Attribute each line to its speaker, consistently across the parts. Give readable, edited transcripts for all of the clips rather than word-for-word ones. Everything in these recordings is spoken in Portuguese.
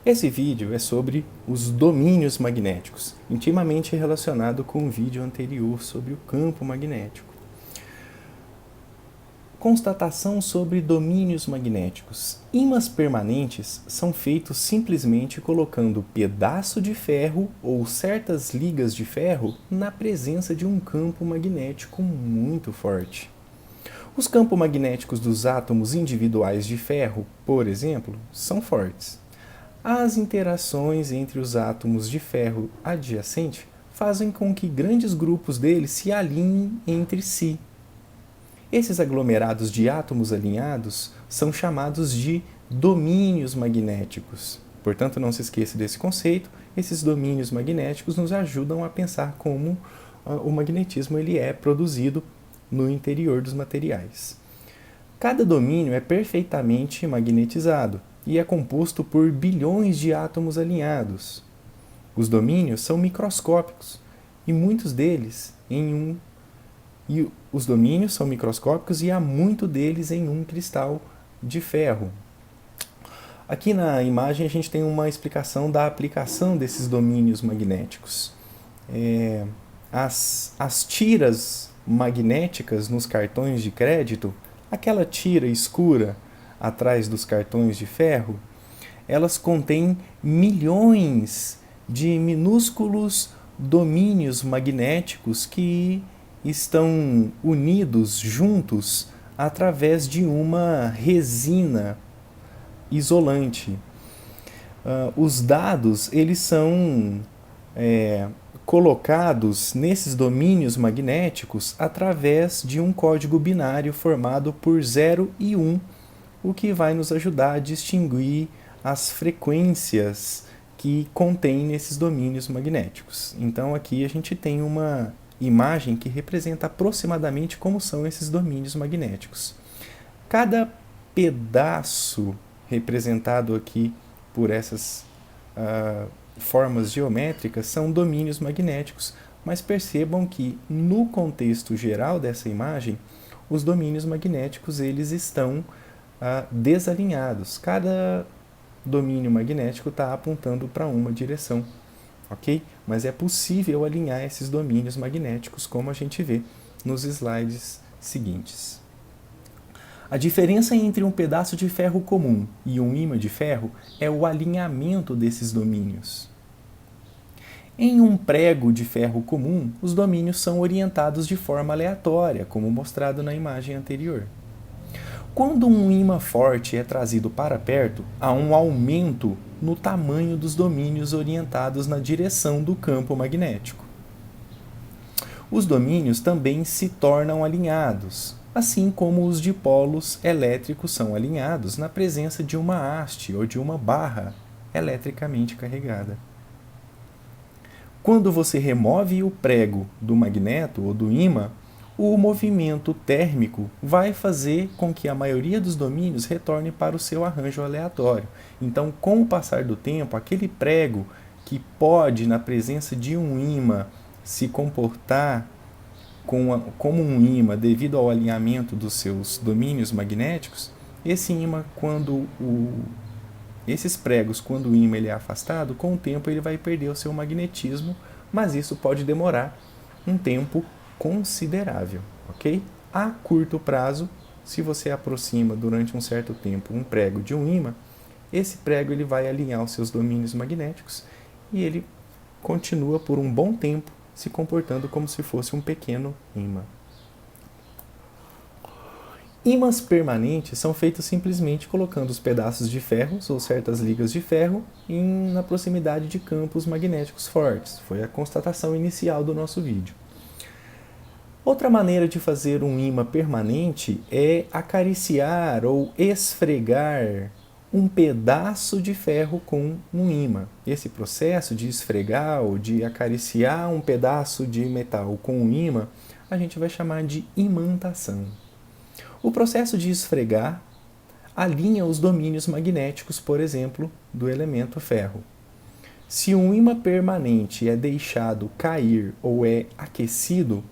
Speaker 1: Esse vídeo é sobre os domínios magnéticos, intimamente relacionado com o vídeo anterior sobre o campo magnético. Constatação sobre domínios magnéticos. Ímãs permanentes são feitos simplesmente colocando pedaço de ferro ou certas ligas de ferro na presença de um campo magnético muito forte. Os campos magnéticos dos átomos individuais de ferro, por exemplo, são fortes. As interações entre os átomos de ferro adjacente fazem com que grandes grupos deles se alinhem entre si. Esses aglomerados de átomos alinhados são chamados de domínios magnéticos. Portanto, não se esqueça desse conceito. Esses domínios magnéticos nos ajudam a pensar como o magnetismo ele é produzido no interior dos materiais. Cada domínio é perfeitamente magnetizado e é composto por bilhões de átomos alinhados. Os domínios são microscópicos e muitos deles os domínios são microscópicos e há muito deles em um cristal de ferro. Aqui na imagem a gente tem uma explicação da aplicação desses domínios magnéticos. As tiras magnéticas nos cartões de crédito, aquela tira escura atrás dos cartões de ferro, elas contêm milhões de minúsculos domínios magnéticos que estão unidos juntos através de uma resina isolante. Os dados eles são colocados nesses domínios magnéticos através de um código binário formado por 0 e 1, o que vai nos ajudar a distinguir as frequências que contém nesses domínios magnéticos. Então aqui a gente tem uma imagem que representa aproximadamente como são esses domínios magnéticos. Cada pedaço representado aqui por essas formas geométricas são domínios magnéticos, mas percebam que no contexto geral dessa imagem, os domínios magnéticos eles estão desalinhados. Cada domínio magnético está apontando para uma direção, ok? Mas é possível alinhar esses domínios magnéticos, como a gente vê nos slides seguintes. A diferença entre um pedaço de ferro comum e um ímã de ferro é o alinhamento desses domínios. Em um prego de ferro comum, os domínios são orientados de forma aleatória, como mostrado na imagem anterior. Quando um ímã forte é trazido para perto, há um aumento no tamanho dos domínios orientados na direção do campo magnético. Os domínios também se tornam alinhados, assim como os dipolos elétricos são alinhados na presença de uma haste ou de uma barra eletricamente carregada. Quando você remove o prego do magneto ou do ímã, o movimento térmico vai fazer com que a maioria dos domínios retorne para o seu arranjo aleatório. Então, com o passar do tempo, aquele prego que pode, na presença de um ímã, se comportar como um ímã devido ao alinhamento dos seus domínios magnéticos, esses pregos, quando o ímã ele é afastado, com o tempo ele vai perder o seu magnetismo, mas isso pode demorar um tempo considerável, ok? A curto prazo, se você aproxima durante um certo tempo um prego de um ímã, esse prego ele vai alinhar os seus domínios magnéticos e ele continua por um bom tempo se comportando como se fosse um pequeno ímã. Ímãs permanentes são feitos simplesmente colocando os pedaços de ferro ou certas ligas de ferro na proximidade de campos magnéticos fortes. Foi a constatação inicial do nosso vídeo. Outra maneira de fazer um ímã permanente é acariciar ou esfregar um pedaço de ferro com um ímã. Esse processo de esfregar ou de acariciar um pedaço de metal com um ímã, a gente vai chamar de imantação. O processo de esfregar alinha os domínios magnéticos, por exemplo, do elemento ferro. Se um ímã permanente é deixado cair ou é aquecido,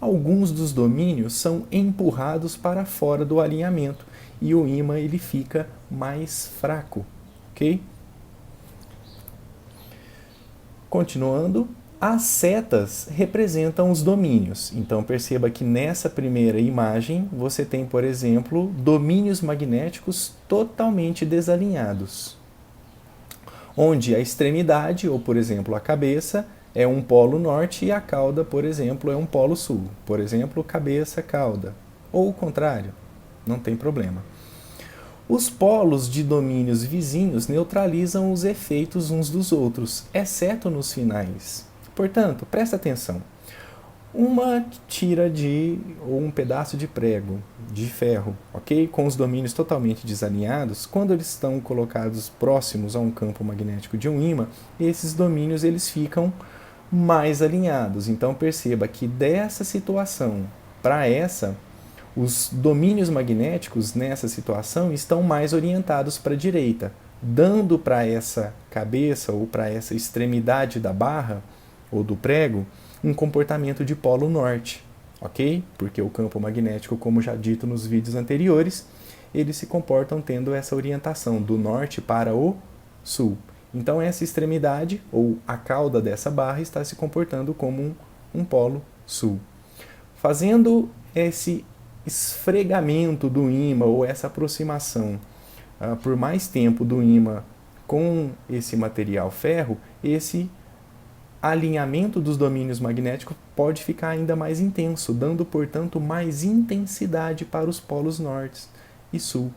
Speaker 1: alguns dos domínios são empurrados para fora do alinhamento e o ímã ele fica mais fraco, ok? Continuando, as setas representam os domínios. Então perceba que nessa primeira imagem você tem, por exemplo, domínios magnéticos totalmente desalinhados, onde a extremidade, ou por exemplo a cabeça, é um polo norte e a cauda, por exemplo, é um polo sul. Por exemplo, cabeça, cauda. Ou o contrário, não tem problema. Os polos de domínios vizinhos neutralizam os efeitos uns dos outros, exceto nos finais. Portanto, presta atenção. Uma tira ou um pedaço de prego, de ferro, ok? Com os domínios totalmente desalinhados, quando eles estão colocados próximos a um campo magnético de um ímã, esses domínios eles ficam mais alinhados. Então perceba que dessa situação para essa, os domínios magnéticos nessa situação estão mais orientados para a direita, dando para essa cabeça ou para essa extremidade da barra ou do prego um comportamento de polo norte, ok? Porque o campo magnético, como já dito nos vídeos anteriores, eles se comportam tendo essa orientação do norte para o sul. Então essa extremidade ou a cauda dessa barra está se comportando como um polo sul. Fazendo esse esfregamento do ímã ou essa aproximação por mais tempo do ímã com esse material ferro, esse alinhamento dos domínios magnéticos pode ficar ainda mais intenso, dando, portanto, mais intensidade para os polos norte e sul.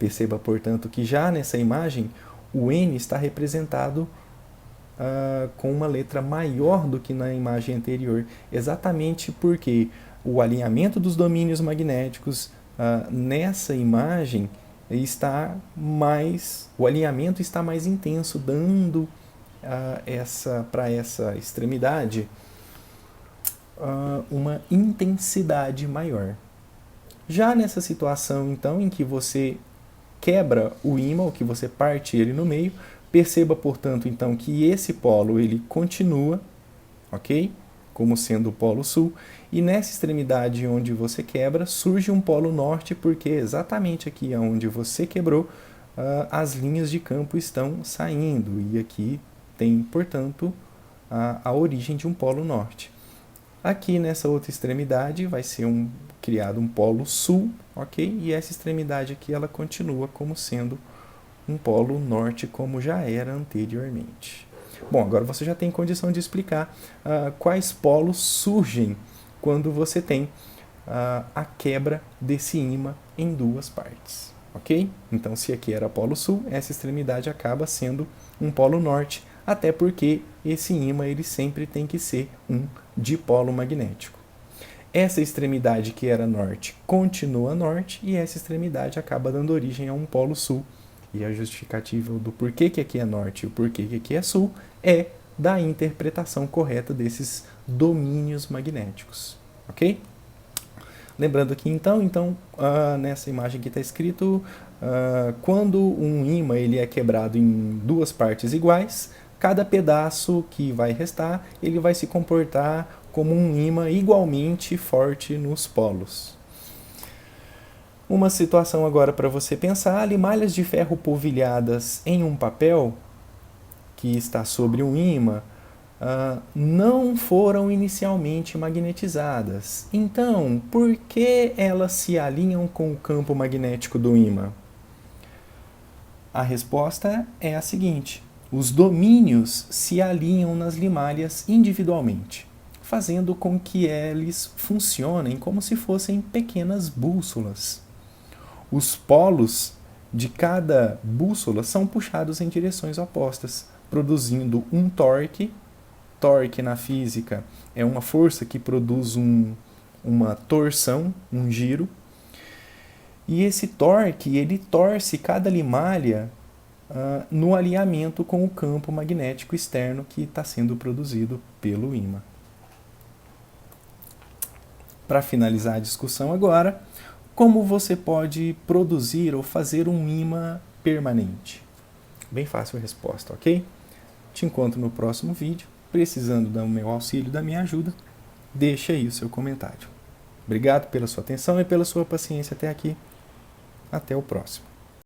Speaker 1: Perceba, portanto, que já nessa imagem o N está representado com uma letra maior do que na imagem anterior, exatamente porque o alinhamento dos domínios magnéticos nessa imagem o alinhamento está mais intenso, dando para essa extremidade uma intensidade maior. Já nessa situação, então, em que você quebra o ímã, ou que você parte ele no meio, perceba, portanto, então, que esse polo ele continua, ok? Como sendo o polo sul, e nessa extremidade onde você quebra, surge um polo norte, porque exatamente aqui onde você quebrou, as linhas de campo estão saindo, e aqui tem, portanto, a origem de um polo norte. Aqui nessa outra extremidade vai ser criado um polo sul, ok? E essa extremidade aqui ela continua como sendo um polo norte, como já era anteriormente. Bom, agora você já tem condição de explicar quais polos surgem quando você tem a quebra desse ímã em duas partes, ok? Então, se aqui era polo sul, essa extremidade acaba sendo um polo norte, até porque esse ímã ele sempre tem que ser um dipolo magnético. Essa extremidade que era norte continua norte e essa extremidade acaba dando origem a um polo sul. E a justificativa do porquê que aqui é norte e o porquê que aqui é sul é da interpretação correta desses domínios magnéticos, ok? Lembrando aqui então nessa imagem que está escrito, quando um ímã ele é quebrado em duas partes iguais, cada pedaço que vai restar, ele vai se comportar como um ímã igualmente forte nos polos. Uma situação agora para você pensar, limalhas de ferro polvilhadas em um papel que está sobre um ímã não foram inicialmente magnetizadas. Então, por que elas se alinham com o campo magnético do ímã? A resposta é a seguinte: os domínios se alinham nas limalhas individualmente, fazendo com que eles funcionem como se fossem pequenas bússolas. Os polos de cada bússola são puxados em direções opostas, produzindo um torque. Torque na física é uma força que produz uma torção, um giro. E esse torque, ele torce cada limalha no alinhamento com o campo magnético externo que está sendo produzido pelo ímã. Para finalizar a discussão agora, como você pode produzir ou fazer um ímã permanente? Bem fácil a resposta, ok? Te encontro no próximo vídeo. Precisando do meu auxílio, da minha ajuda, deixe aí o seu comentário. Obrigado pela sua atenção e pela sua paciência até aqui. Até o próximo.